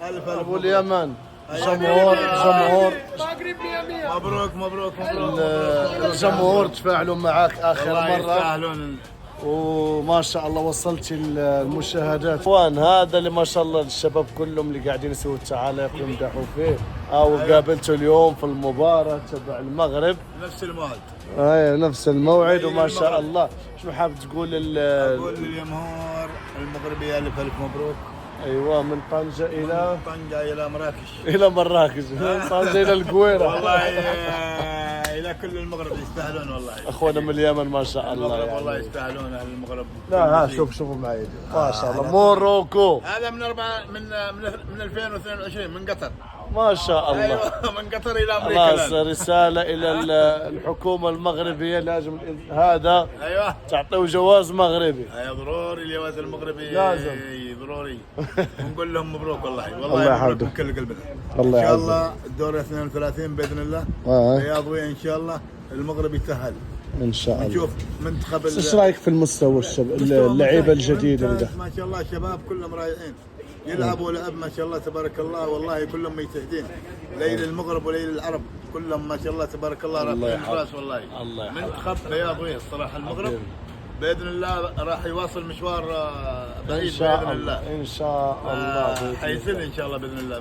الف ابو مبروك. اليمن، أيوة. جمهور مغرب 100 مبروك مبروك مبروك. الجمهور تفاعلوا معك اخر والله مره، يستاهلون. وما شاء الله وصلت المشاهدات. اخوان هذا اللي ما شاء الله الشباب كلهم اللي قاعدين يسووا التعاليق ويمدحوا فيه، او قابلته اليوم في المباراه تبع المغرب نفس الموعد. نفس الموعد وما شاء الله. شو حاب تقول اقول للجمهور المغربي الف الف مبروك. ايوه، من طنجه الى من طنجة الى مراكش، الى مراكش، من طنجه الى القويره. والله الى كل المغرب يستاهلون والله. اخونا من اليمن ما شاء الله المغرب يعني. والله يستاهلون اهل المغرب. لا ها شوفوا معي ما شاء الله. موروكو هذا من 2022 من قطر. ما شاء الله. ايوه من قطر الى امريكا خلاص الآن. رسالة إلى الحكومة المغربية، لازم هذا ايوه تعطيه جواز مغربي. ايوه ضروري الجواز المغربي لازم. ضروري. ونقول لهم مبروك والله الله والله مبروك يحفظك. من كل قلبنا. الله ان شاء يعزك. الله الدور 32 باذن الله رياضوي ان شاء الله المغرب يتأهل. إن شاء الله. نشوف منتخب ايش رايك في المستوى اللعيبة الجديدة ممتاز ده؟ ما شاء الله الشباب كلهم رايحين يلعبوا لعب ما شاء الله تبارك الله، والله كلهم مجتهدين. ليل المغرب وليل العرب كلهم ما شاء الله تبارك الله رافعين الراس والله. الله يحفظك. منتخب بياضوي الصراحه المغرب باذن الله راح يواصل مشوار بعيد إن شاء باذن الله. الله. إن شاء الله. حيفل ان شاء الله باذن الله.